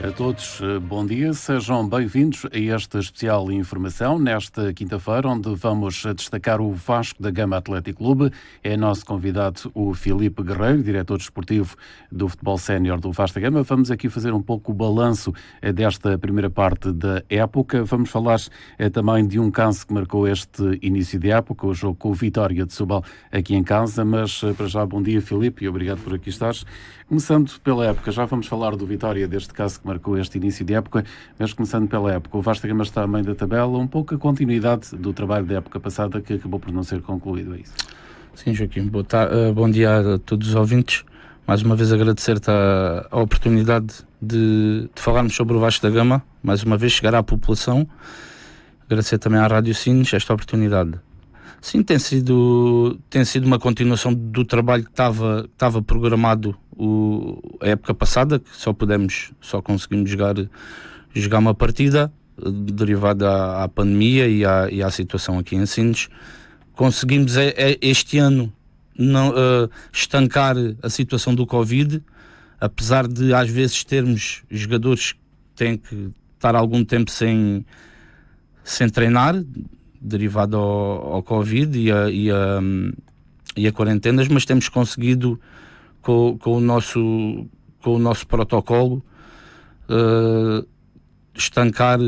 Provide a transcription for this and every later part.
A todos, bom dia, sejam bem-vindos a esta especial informação nesta quinta-feira, onde vamos destacar o Vasco da Gama Atlético Clube. É nosso convidado o Filipe Guerreiro, diretor desportivo do futebol sénior do Vasco da Gama. Vamos aqui fazer um pouco o balanço desta primeira parte da época. Vamos falar também de um caso que marcou este início de época, o jogo com o Vitória de Setúbal aqui em casa. Mas para já, bom dia, Filipe, e obrigado por aqui estares. Começando pela época, já vamos falar do Vitória, deste caso que marcou este início de época, mas começando pela época, o Vasco da Gama está a meio da tabela, um pouco a continuidade do trabalho da época passada que acabou por não ser concluído, é isso? Sim, Joaquim, bom dia a todos os ouvintes. Mais uma vez agradecer-te a oportunidade de falarmos sobre o Vasco da Gama, mais uma vez chegar à população. Agradecer também à Rádio Sines esta oportunidade. Sim, tem sido uma continuação do trabalho que estava programado a época passada, que só conseguimos jogar uma partida derivada à pandemia e à situação aqui em Sines. Conseguimos este ano estancar a situação do Covid, apesar de às vezes termos jogadores que têm que estar algum tempo sem treinar, derivado ao Covid e a quarentenas, mas temos conseguido com o nosso protocolo estancar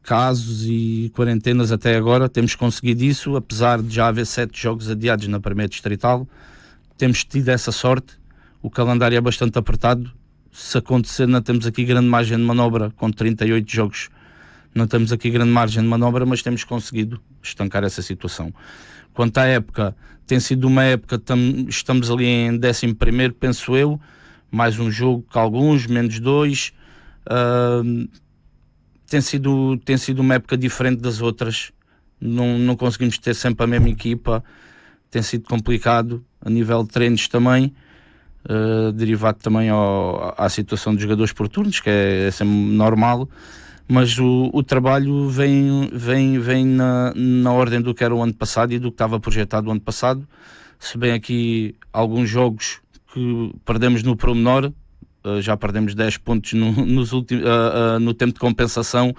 casos e quarentenas até agora. Temos conseguido isso, apesar de já haver 7 jogos adiados na primeira distrital. Temos tido essa sorte. O calendário é bastante apertado. Se acontecer, não temos aqui grande margem de manobra, com 38 jogos. Não temos aqui grande margem de manobra, mas temos conseguido estancar essa situação. Quanto à época, tem sido uma época, estamos ali em 11º, penso eu, mais um jogo que alguns, menos 2. Tem sido uma época diferente das outras. Não conseguimos ter sempre a mesma equipa. Tem sido complicado a nível de treinos também, derivado também à situação dos jogadores por turnos, que é sempre normal. Mas o trabalho vem na ordem do que era o ano passado e do que estava projetado o ano passado. Se bem aqui alguns jogos que perdemos no pormenor, já perdemos 10 pontos no tempo de compensação.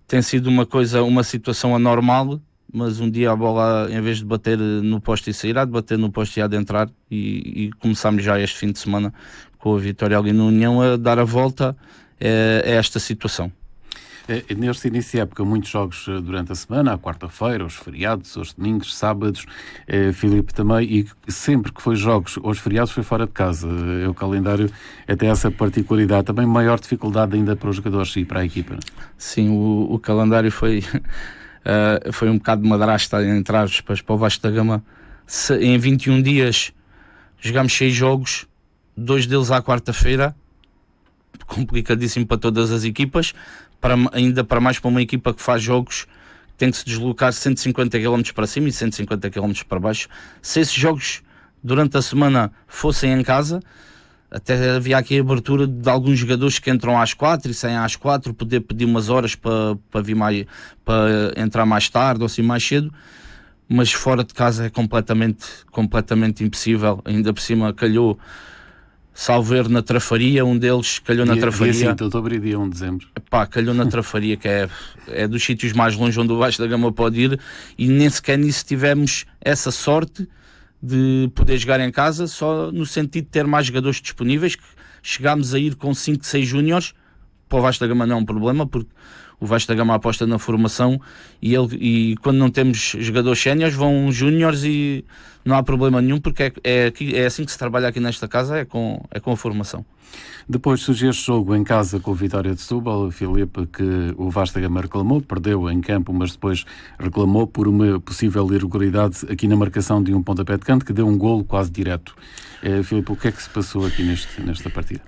Tem sido uma situação anormal, mas um dia a bola, em vez de bater no poste e sair, há de bater no poste e há de entrar. E começamos já este fim de semana com a Vitória ali no União a dar a volta a esta situação. Neste início de época, muitos jogos durante a semana, à quarta-feira, aos feriados, aos domingos, sábados, Filipe também, e sempre que foi jogos, aos feriados, foi fora de casa. O calendário até essa particularidade, também maior dificuldade ainda para os jogadores e para a equipa. Sim, o calendário foi um bocado de madrasta, entre aspas, para o Vasco da Gama. Em 21 dias jogámos 6 jogos, 2 deles à quarta-feira, complicadíssimo para todas as equipas. Ainda para mais para uma equipa que faz jogos, tem que se deslocar 150 km para cima e 150 km para baixo. Se esses jogos durante a semana fossem em casa, até havia aqui a abertura de alguns jogadores que entram às 4 e saem às 4, poder pedir umas horas para entrar mais tarde ou assim mais cedo, mas fora de casa é completamente impossível. Ainda por cima calhou, salvo erro, na Trafaria, um deles calhou na Trafaria. Dia 5 de outubro e dia 1 de dezembro. Calhou na Trafaria, que é dos sítios mais longe onde o Vasco da Gama pode ir, e nem sequer nisso tivemos essa sorte de poder jogar em casa, só no sentido de ter mais jogadores disponíveis, que chegámos a ir com 5, 6 júniores. Para o Vasco da Gama não é um problema, porque o Vasco da Gama aposta na formação e quando não temos jogadores séniores vão júniores e não há problema nenhum, porque é assim que se trabalha aqui nesta casa, é com a formação. Depois surgiu este jogo em casa com o Vitória de Setúbal, Filipe, que o Vasco da Gama reclamou, perdeu em campo, mas depois reclamou por uma possível irregularidade aqui na marcação de um pontapé de canto que deu um golo quase direto. Filipe, o que é que se passou aqui nesta partida?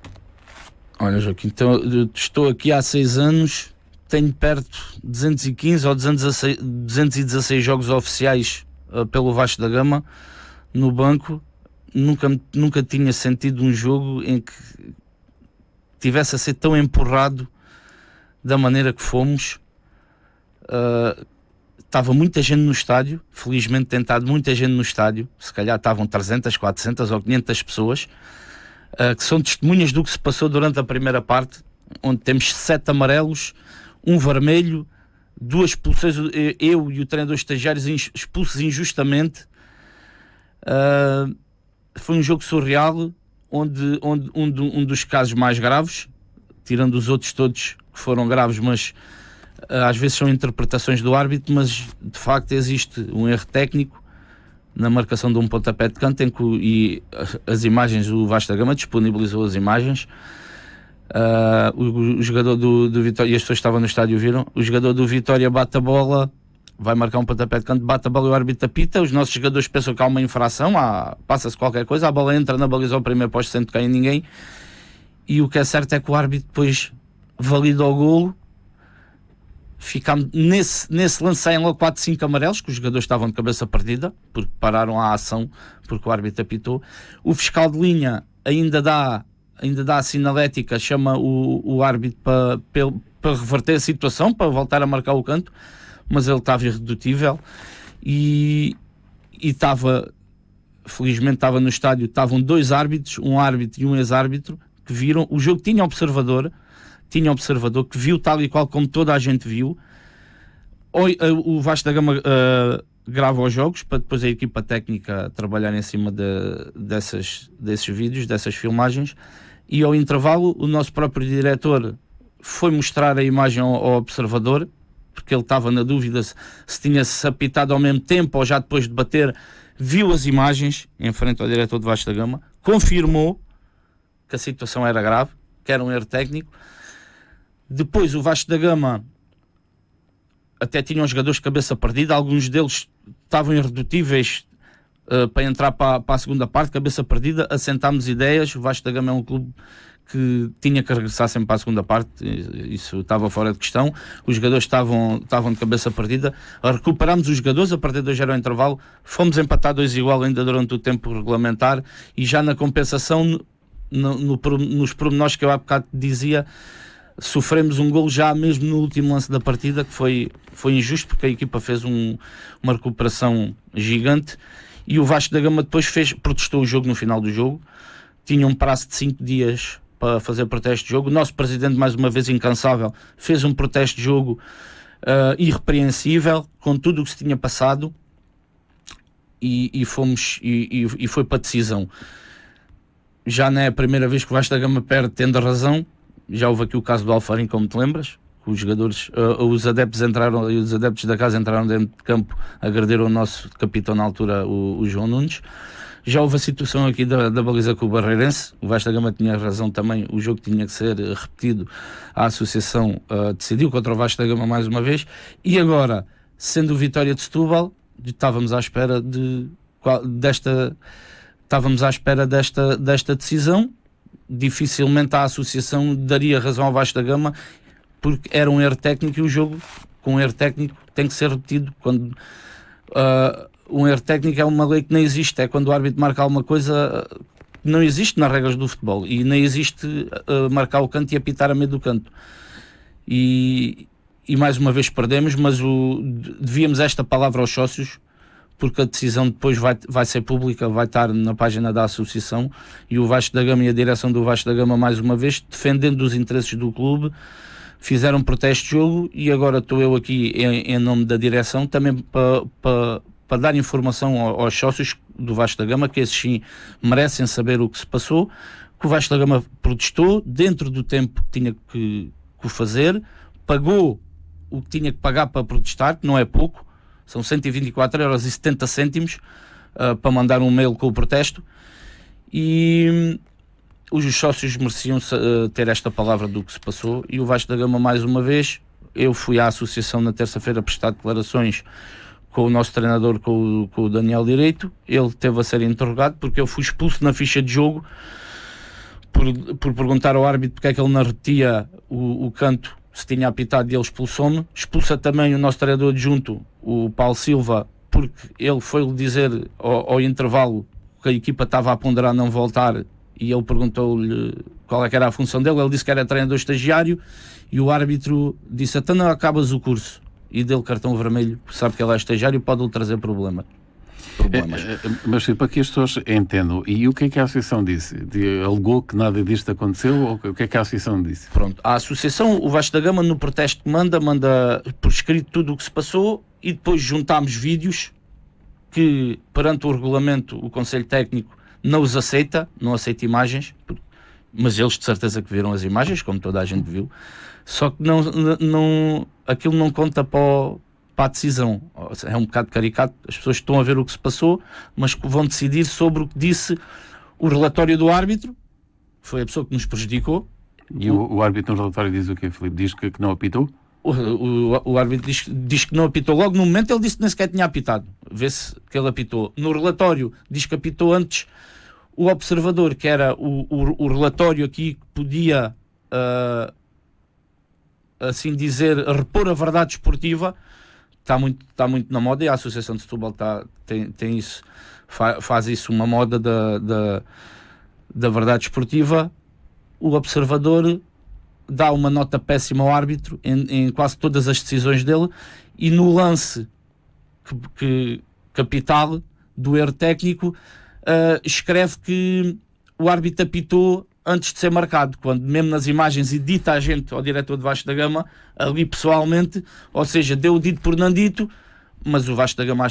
Olha, Joaquim, então, estou aqui há 6 anos, tenho perto de 215 ou 216 jogos oficiais pelo Vasco da Gama no banco. Nunca tinha sentido um jogo em que tivesse a ser tão empurrado da maneira que fomos. Estava muita gente no estádio, felizmente tem estado muita gente no estádio, se calhar estavam 300, 400 ou 500 pessoas, que são testemunhas do que se passou durante a primeira parte, onde temos 7 amarelos, um vermelho, 2 expulsões, eu e o treinador estagiários expulsos injustamente. Foi um jogo surreal, onde um dos casos mais graves, tirando os outros todos que foram graves, mas às vezes são interpretações do árbitro, mas de facto existe um erro técnico na marcação de um pontapé de canto, e as imagens, o Vasco da Gama disponibilizou as imagens. O jogador do Vitória, e as pessoas que estavam no estádio viram, o jogador do Vitória bate a bola, vai marcar um pontapé de canto, bate a bola e o árbitro apita. Os nossos jogadores pensam que há uma infração, passa-se qualquer coisa, a bola entra na baliza ao primeiro posto sem tocar em ninguém, e o que é certo é que o árbitro depois valida o golo. Ficámos nesse lance, saem logo 4, 5 amarelos, que os jogadores estavam de cabeça perdida, porque pararam a ação, porque o árbitro apitou. O fiscal de linha ainda dá a sinalética, chama o árbitro para reverter a situação, para voltar a marcar o canto, mas ele estava irredutível, e felizmente estava no estádio, estavam 2 árbitros, um árbitro e um ex-árbitro, que viram o jogo. Tinha observador que viu tal e qual como toda a gente viu. O Vasco da Gama grava os jogos para depois a equipa técnica trabalhar em cima desses vídeos, dessas filmagens, e ao intervalo o nosso próprio diretor foi mostrar a imagem ao observador, porque ele estava na dúvida se tinha-se apitado ao mesmo tempo ou já depois de bater. Viu as imagens em frente ao diretor do Vasco da Gama, confirmou que a situação era grave, que era um erro técnico. Depois o Vasco da Gama até tinha os jogadores de cabeça perdida, alguns deles estavam irredutíveis para entrar para a segunda parte, cabeça perdida. Assentámos ideias. O Vasco da Gama é um clube que tinha que regressar sempre para a segunda parte, isso estava fora de questão. Os jogadores estavam de cabeça perdida. Recuperámos os jogadores, a partir de hoje era o intervalo, fomos empatar 2-2 ainda durante o tempo regulamentar, e já na compensação, nos pormenores que eu há bocado dizia, sofremos um golo já mesmo no último lance da partida, que foi injusto, porque a equipa fez uma recuperação gigante, e o Vasco da Gama depois protestou o jogo no final do jogo. Tinha um prazo de 5 dias para fazer protesto de jogo. O nosso presidente, mais uma vez incansável, fez um protesto de jogo irrepreensível, com tudo o que se tinha passado, e foi para a decisão. Já não é a primeira vez que o Vasco da Gama perde tendo razão. Já houve aqui o caso do Alfarim, como te lembras, que os jogadores, os adeptos entraram, e os adeptos da casa entraram dentro de campo, agrediram o nosso capitão na altura, o João Nunes. Já houve a situação aqui da baliza com o Barreirense. O Vasco da Gama tinha razão também, o jogo tinha que ser repetido. A associação decidiu contra o Vasco da Gama mais uma vez, e agora, sendo o Vitória de Setúbal, estávamos à espera desta decisão. Dificilmente a associação daria razão ao Vasco da Gama, porque era um erro técnico, e o jogo com um erro técnico tem que ser repetido. Quando um erro técnico é uma lei que não existe, é quando o árbitro marca alguma coisa que não existe nas regras do futebol, e nem existe marcar o canto e apitar a meio do canto. E mais uma vez perdemos, mas devíamos esta palavra aos sócios, porque a decisão depois vai ser pública, vai estar na página da associação, e o Vasco da Gama e a direção do Vasco da Gama, mais uma vez, defendendo os interesses do clube, fizeram um protesto de jogo, e agora estou eu aqui em nome da direção, também para dar informação aos sócios do Vasco da Gama, que esses sim merecem saber o que se passou, que o Vasco da Gama protestou dentro do tempo que tinha que o fazer, pagou o que tinha que pagar para protestar, que não é pouco, são 124,70 € para mandar um mail com o protesto, e os sócios mereciam ter esta palavra do que se passou. E o Vasco da Gama, mais uma vez, eu fui à associação na terça-feira prestar declarações com o nosso treinador, com o Daniel Direito. Ele teve a ser interrogado porque eu fui expulso na ficha de jogo por perguntar ao árbitro porque é que ele não repetia o canto se tinha apitado, e ele expulsou-me. Expulsa também o nosso treinador adjunto, o Paulo Silva, porque ele foi-lhe dizer ao intervalo que a equipa estava a ponderar não voltar, e ele perguntou-lhe qual é que era a função dele. Ele disse que era treinador estagiário, e o árbitro disse: então não acabas o curso, e deu-lhe cartão vermelho, sabe que ele é estagiário e pode-lhe trazer problema. problemas. Mas para que as pessoas entendam, e o que é que a Associação disse? Alegou que nada disto aconteceu, ou o que é que a Associação disse? Pronto, a Associação, o Vasco da Gama, no protesto que manda por escrito tudo o que se passou, e depois juntámos vídeos que, perante o regulamento, o Conselho Técnico não os aceita, não aceita imagens, mas eles de certeza que viram as imagens, como toda a gente viu, só que aquilo não conta para a decisão. É um bocado caricato, as pessoas estão a ver o que se passou, mas vão decidir sobre o que disse o relatório do árbitro, foi a pessoa que nos prejudicou. E o árbitro no relatório diz o quê, Filipe? Diz que não apitou? O árbitro diz que não apitou. Logo no momento ele disse que nem sequer tinha apitado. Vê-se que ele apitou. No relatório diz que apitou antes o observador, que era o relatório aqui que podia, assim dizer, repor a verdade esportiva. Está muito na moda, e a Associação de Setúbal tem isso, faz isso uma moda da verdade esportiva. O observador dá uma nota péssima ao árbitro em quase todas as decisões dele, e no lance capital do erro técnico escreve que o árbitro apitou antes de ser marcado, quando mesmo nas imagens edita a gente ao diretor de Vasco da Gama ali pessoalmente, ou seja, deu o dito por não dito, mas o Vasco da Gama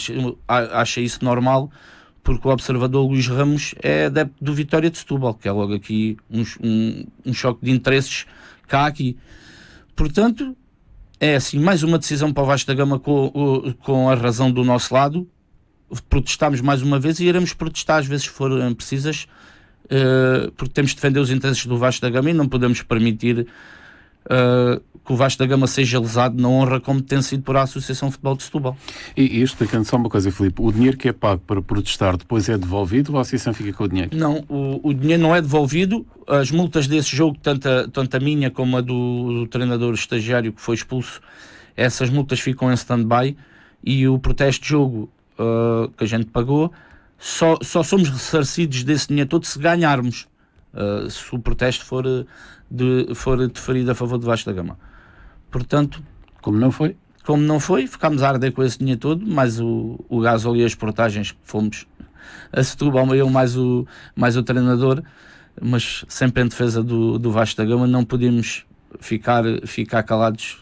acha isso normal, porque o observador Luís Ramos é adepto do Vitória de Setúbal, que é logo aqui um choque de interesses cá aqui. Portanto, é assim, mais uma decisão para o Vasco da Gama com a razão do nosso lado. Protestámos mais uma vez e iremos protestar às vezes forem precisas, porque temos de defender os interesses do Vasco da Gama e não podemos permitir que o Vasco da Gama seja lesado na honra como tem sido por a Associação de Futebol de Setúbal. E explicando só uma coisa, Filipe, o dinheiro que é pago para protestar depois é devolvido ou a Associação fica com o dinheiro? Não, o dinheiro não é devolvido. As multas desse jogo, tanto a minha como a do treinador estagiário que foi expulso, essas multas ficam em stand-by, e o protesto de jogo que a gente pagou, só somos ressarcidos desse dinheiro todo se ganharmos, se o protesto for deferido a favor do Vasco da Gama. Portanto, como não foi, ficámos a arder com esse dinheiro todo, mais o gasóleo e as portagens que fomos a Setúbal, eu mais o treinador, mas sempre em defesa do Vasco da Gama. Não podemos ficar calados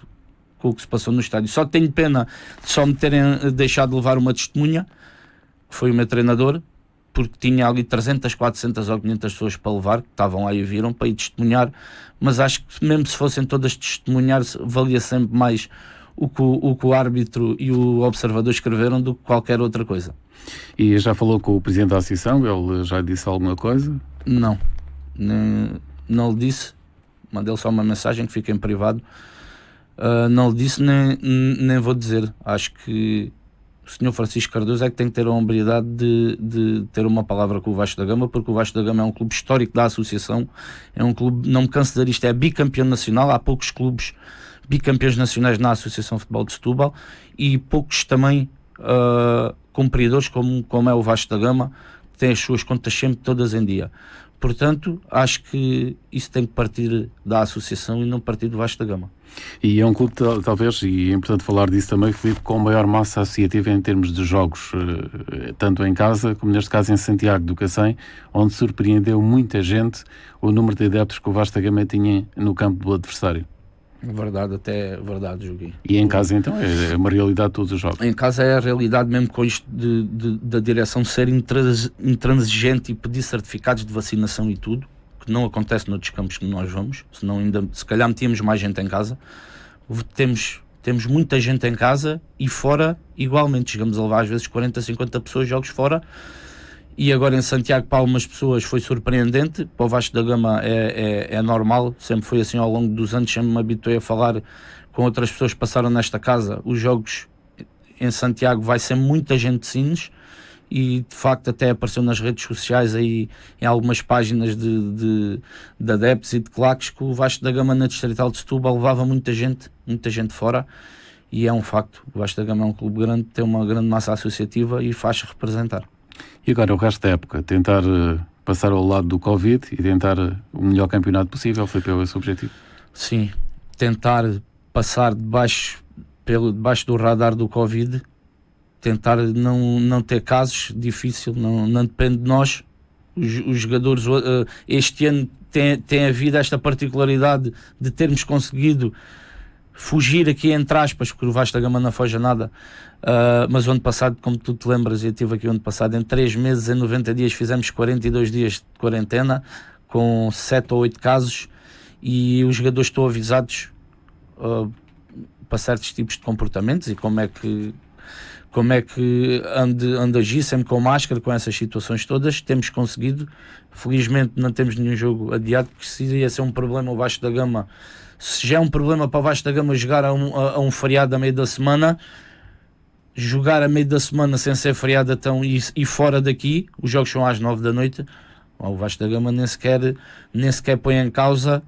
com o que se passou no estádio. Só tenho pena de só me terem deixado levar uma testemunha, que foi o meu treinador, porque tinha ali 300, 400 ou 500 pessoas para levar, que estavam lá e viram, para ir testemunhar, mas acho que mesmo se fossem todas testemunhar, valia sempre mais o que o árbitro e o observador escreveram do que qualquer outra coisa. E já falou com o Presidente da Associação? Ele já disse alguma coisa? Não lhe disse, mandei-lhe só uma mensagem que fica em privado. Não lhe disse, nem vou dizer. Acho que o Sr. Francisco Cardoso é que tem que ter a hombridade de ter uma palavra com o Vasco da Gama, porque o Vasco da Gama é um clube histórico da Associação, é um clube, não me canso de dizer isto, é bicampeão nacional. Há poucos clubes bicampeões nacionais na Associação de Futebol de Setúbal, e poucos também cumpridores como é o Vasco da Gama, que tem as suas contas sempre todas em dia. Portanto, acho que isso tem que partir da Associação e não partir do Vasco da Gama. E é um clube, talvez, e é importante falar disso também, Filipe, com maior massa associativa em termos de jogos, tanto em casa como neste caso em Santiago do Cacém, onde surpreendeu muita gente o número de adeptos que o Vasco da Gama tinha no campo do adversário. Verdade, até verdade, Joguinho. E em casa então é uma realidade de todos os jogos? Em casa é a realidade, mesmo com isto da direção ser intransigente e pedir certificados de vacinação e tudo, que não acontece noutros campos que nós vamos, senão ainda se calhar metíamos mais gente em casa. Temos muita gente em casa, e fora igualmente, chegamos a levar às vezes 40, 50 pessoas jogos fora. E agora em Santiago, para algumas pessoas foi surpreendente, para o Vasco da Gama é normal, sempre foi assim ao longo dos anos, sempre me habituei a falar com outras pessoas que passaram nesta casa. Os jogos em Santiago vai ser muita gente de Sines, e de facto até apareceu nas redes sociais aí, em algumas páginas de adeptos e de claques, que o Vasco da Gama na Distrital de Setúbal levava muita gente fora, e é um facto. O Vasco da Gama é um clube grande, tem uma grande massa associativa e faz-se representar. E agora o resto da época, tentar passar ao lado do Covid e tentar o melhor campeonato possível, foi pelo esse objetivo? Sim, tentar passar debaixo do radar do Covid, tentar não ter casos, difícil, não depende de nós. Os jogadores este ano têm havido esta particularidade de termos conseguido fugir aqui entre aspas, porque o Vasco da Gama não foge a nada, mas o ano passado, como tu te lembras, eu estive aqui o ano passado, em 3 meses, em 90 dias fizemos 42 dias de quarentena, com 7 ou 8 casos, e os jogadores estão avisados para certos tipos de comportamentos e como é que ande agir sempre com máscara, com essas situações todas. Temos conseguido, felizmente não temos nenhum jogo adiado, porque se ia ser um problema o Vasco da Gama, se já é um problema para o Vasco da Gama jogar a um feriado a meio da semana, jogar a meio da semana sem ser feriado então, e fora daqui, os jogos são às 9 da noite, o Vasco da Gama nem sequer põe em causa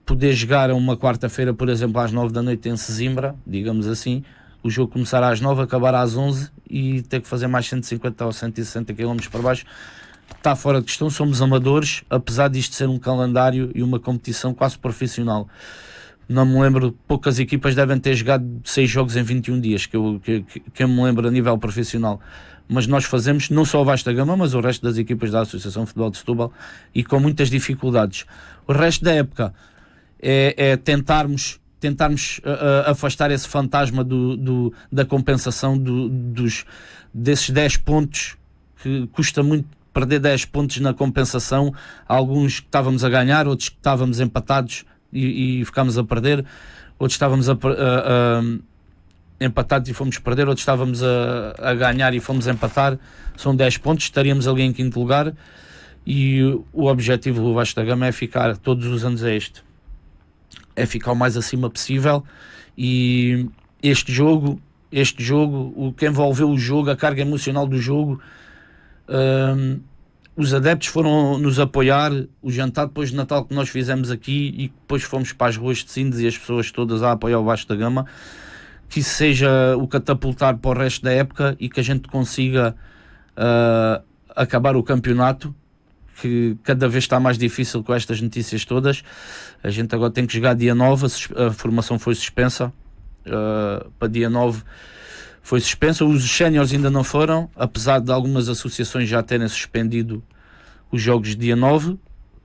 poder jogar a uma quarta-feira, por exemplo, às 9 da noite em Sesimbra, digamos assim, o jogo começar às 9, acabar às 11 e ter que fazer mais 150 ou 160 km para baixo, está fora de questão. Somos amadores, apesar disto ser um calendário e uma competição quase profissional. Não me lembro, poucas equipas devem ter jogado 6 jogos em 21 dias, que eu me lembro a nível profissional. Mas nós fazemos, não só o Vasco da Gama, mas o resto das equipas da Associação de Futebol de Setúbal, e com muitas dificuldades. O resto da época é tentarmos afastar esse fantasma da compensação desses 10 pontos, que custa muito perder 10 pontos na compensação. Alguns que estávamos a ganhar, outros que estávamos empatados e ficámos a perder, outros estávamos empatados e fomos perder, outros estávamos a ganhar e fomos empatar. São 10 pontos, estaríamos ali em 5º lugar, e o objetivo do Vasco da Gama é ficar todos os anos é ficar o mais acima possível. E este jogo, o que envolveu o jogo, a carga emocional do jogo, os adeptos foram nos apoiar, o jantar depois de Natal que nós fizemos aqui, e depois fomos para as ruas de Sines e as pessoas todas a apoiar o Vasco da Gama, que isso seja o catapultar para o resto da época e que a gente consiga acabar o campeonato, que cada vez está mais difícil com estas notícias todas. A gente agora tem que jogar dia 9, a formação foi suspensa, para dia 9 foi suspensa, os séniores ainda não foram, apesar de algumas associações já terem suspendido os jogos dia 9.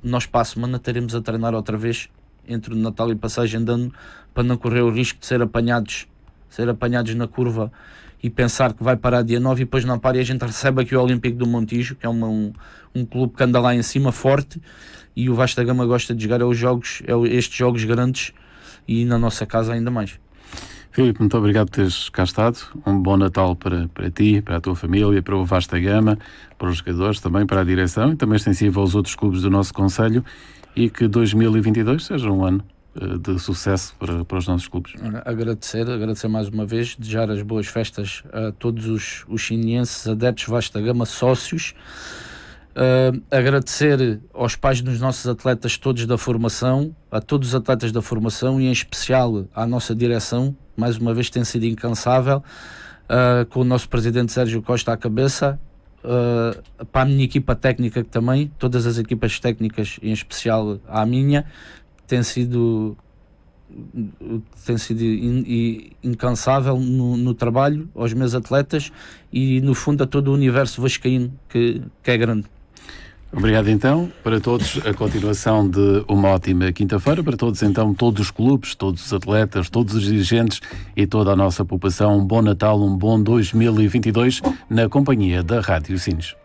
Nós para a semana teremos a treinar outra vez, entre o Natal e passagem de ano, para não correr o risco de ser apanhados na curva e pensar que vai parar dia 9 e depois não para, e a gente recebe aqui o Olímpico do Montijo, que é um clube que anda lá em cima forte, e o Vasco da Gama gosta de jogar estes jogos grandes, e na nossa casa ainda mais. Filipe, muito obrigado por teres cá estado. Um bom Natal para ti, para a tua família, para o Vasco da Gama, para os jogadores, também para a direção e também extensivo aos outros clubes do nosso concelho, e que 2022 seja um ano de sucesso para os nossos clubes. Agradecer mais uma vez, desejar as boas festas a todos os sinienses, adeptos Vasco da Gama, sócios, agradecer aos pais dos nossos atletas todos da formação, a todos os atletas da formação e em especial à nossa direção, mais uma vez tem sido incansável, com o nosso presidente Sérgio Costa à cabeça, para a minha equipa técnica, que também, todas as equipas técnicas, em especial à minha, tem sido incansável no trabalho, aos meus atletas e no fundo a todo o universo vascaíno, que é grande. Obrigado então, para todos a continuação de uma ótima quinta-feira, para todos então, todos os clubes, todos os atletas, todos os dirigentes e toda a nossa população, um bom Natal, um bom 2022 na companhia da Rádio Sines.